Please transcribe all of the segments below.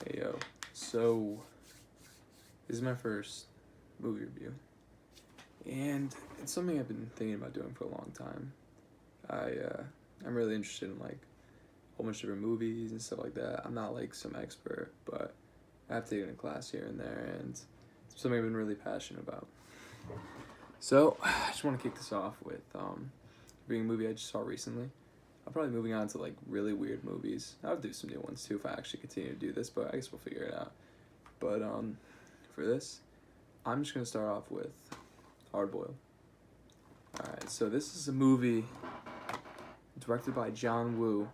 Hey yo, so this is my first movie review, and it's something I've been thinking about doing for a long time. I'm really interested in like a whole bunch of different movies and stuff like that. I'm not like some expert, but I have taken a class here and there, and it's something I've been really passionate about. So I just want to kick this off with being a movie I just saw recently. I'm probably moving on to like really weird movies. I'll do some new ones too if I actually continue to do this, but I guess we'll figure it out. But for this, I'm just gonna start off with Hard Boiled. All right, so this is a movie directed by John Woo,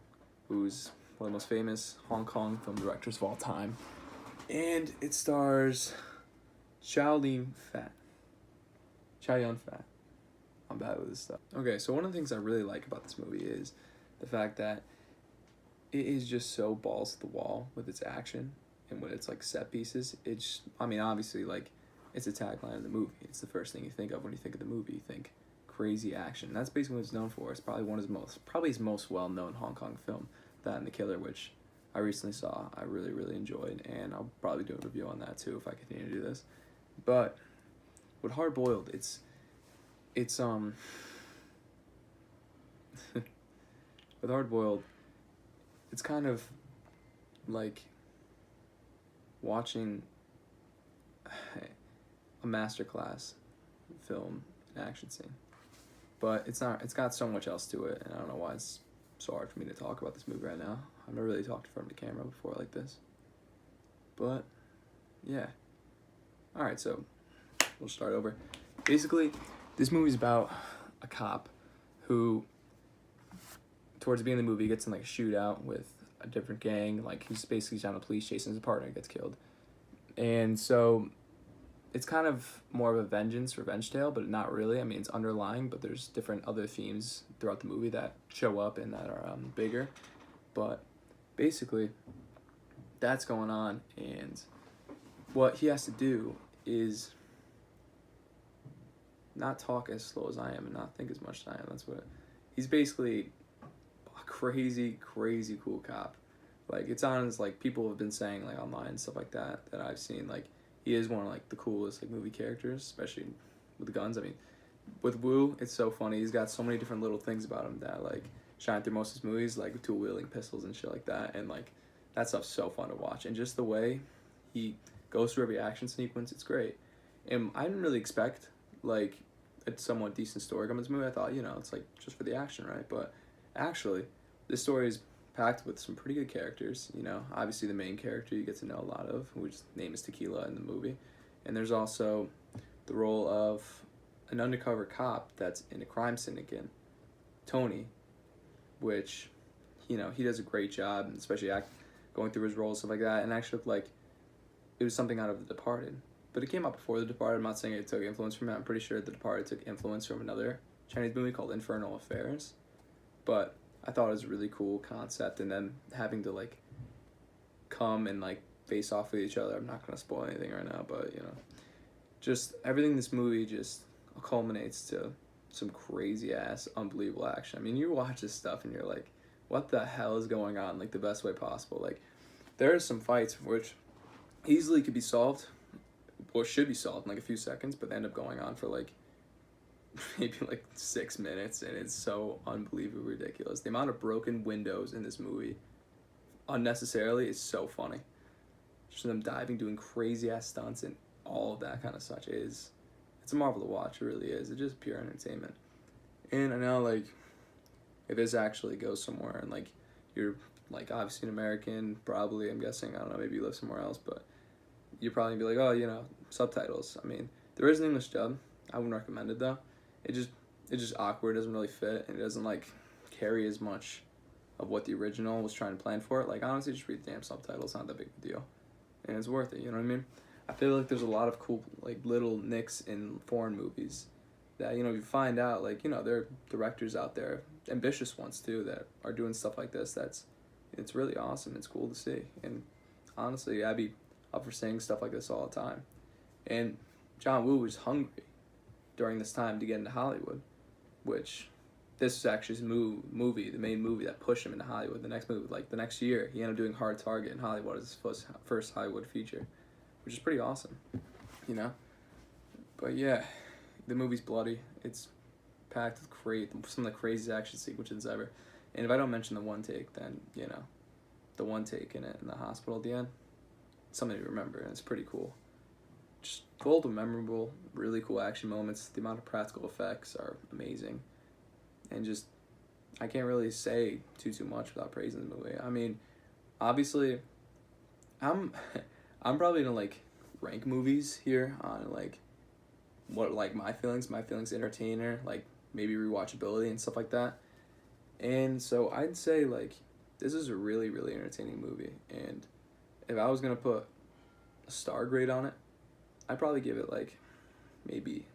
who's one of the most famous Hong Kong film directors of all time, and it stars Chow Yun Fat. Chow Yun Fat. I'm bad with this stuff. Okay, so one of the things I really like about this movie is the fact that it is just so balls to the wall with its action and with its like set pieces. It's, I mean, obviously, like, it's a tagline of the movie. It's the first thing you think of when you think of the movie. You think crazy action. That's basically what it's known for. It's probably his most well-known Hong Kong film, that and The Killer, which I recently saw. I really, really enjoyed, and I'll probably do a review on that too if I continue to do this. But with Hard Boiled, it's with Hard Boiled, it's kind of like watching a masterclass film an action scene. But it's not, it's got so much else to it, and I don't know why it's so hard for me to talk about this movie right now. I've never really talked in front of the camera before like this. But yeah. Alright, so we'll start over. Basically, this movie's about a cop who, towards the beginning of the movie, gets in like a shootout with a different gang. Like, he's basically on the police chasing his partner, gets killed. And so it's kind of more of a revenge tale, but not really. I mean, it's underlying, but there's different other themes throughout the movie that show up and that are bigger. But basically, that's going on, and what he has to do is not talk as slow as I am and not think as much as I am. That's what he's basically a crazy, crazy cool cop. Like, it's on his, like, people have been saying, like, online and stuff like that I've seen, like, he is one of like the coolest like movie characters, especially with the guns. I mean, with Wu, it's so funny. He's got so many different little things about him that like shine through most of his movies, like dual wielding pistols and shit like that. And like that stuff's so fun to watch. And just the way he goes through every action sequence, it's great. And I didn't really expect like a somewhat decent story coming to this movie. I thought, you know, it's like just for the action, right? But actually, this story is packed with some pretty good characters. You know, obviously the main character you get to know a lot of, which name is Tequila in the movie, and there's also the role of an undercover cop that's in a crime syndicate, Tony, which, you know, he does a great job, especially going through his role and stuff like that, and actually looked like it was something out of The Departed. But it came out before The Departed. I'm not saying it took influence from it. I'm pretty sure The Departed took influence from another Chinese movie called Infernal Affairs. But I thought it was a really cool concept, and then having to like come and like face off with each other. I'm not gonna spoil anything right now, but you know, just everything in this movie just culminates to some crazy ass, unbelievable action. I mean, you watch this stuff and you're like, what the hell is going on? Like the best way possible. Like there are some fights which easily could be solved, or should be solved in like a few seconds, but they end up going on for like maybe like 6 minutes, and it's so unbelievably ridiculous. The amount of broken windows in this movie unnecessarily is so funny. Just them diving, doing crazy ass stunts, and all of that kind of such it's a marvel to watch. It really is. It's just pure entertainment. And I know like if this actually goes somewhere and like you're like obviously an American, probably, I'm guessing, I don't know, maybe you live somewhere else, but you're probably be like, oh, you know, subtitles. I mean, there is an English dub. I wouldn't recommend it though. It's just awkward. It doesn't really fit, and it doesn't like carry as much of what the original was trying to plan for it. Like honestly, just read the damn subtitles. It's not that big of a deal, and it's worth it. You know what I mean? I feel like there's a lot of cool like little nicks in foreign movies that, you know, you find out like, you know, there are directors out there, ambitious ones too, that are doing stuff like this. It's really awesome. It's cool to see, and honestly, I'd be up for seeing stuff like this all the time. And John Woo was hungry during this time to get into Hollywood, which this was actually his movie, the main movie that pushed him into Hollywood. The next movie, like the next year, he ended up doing Hard Target in Hollywood as his first Hollywood feature, which is pretty awesome, you know. But yeah, the movie's bloody. It's packed with some of the craziest action sequences ever. And if I don't mention the one take, then you know, the one take in it in the hospital at the end, something to remember, and it's pretty cool. Just full of memorable, really cool action moments. The amount of practical effects are amazing, and just I can't really say too much without praising the movie. I mean, obviously, I'm I'm probably gonna like rank movies here on like what like my feelings entertainer, like maybe rewatchability and stuff like that. And so I'd say like this is a really really entertaining movie, and if I was gonna put a star grade on it, I'd probably give it like maybe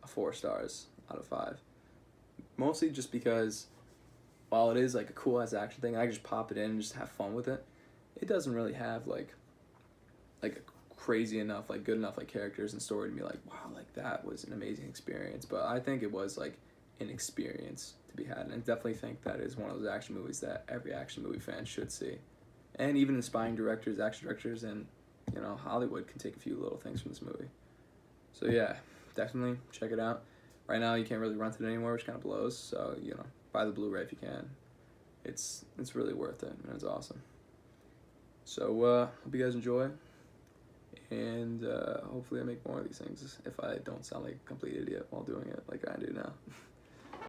a 4 stars out of 5. Mostly just because while it is like a cool ass action thing, I can just pop it in and just have fun with it. It doesn't really have like a crazy enough, like good enough like characters and story to be like, wow, like that was an amazing experience. But I think it was like an experience to be had, and I definitely think that is one of those action movies that every action movie fan should see. And even aspiring directors, action directors, and you know, Hollywood can take a few little things from this movie. So yeah, definitely check it out. Right now you can't really rent it anymore, which kind of blows. So you know, buy the Blu-ray if you can. It's really worth it, and it's awesome. So hope you guys enjoy, and hopefully I make more of these things if I don't sound like a complete idiot while doing it like I do now.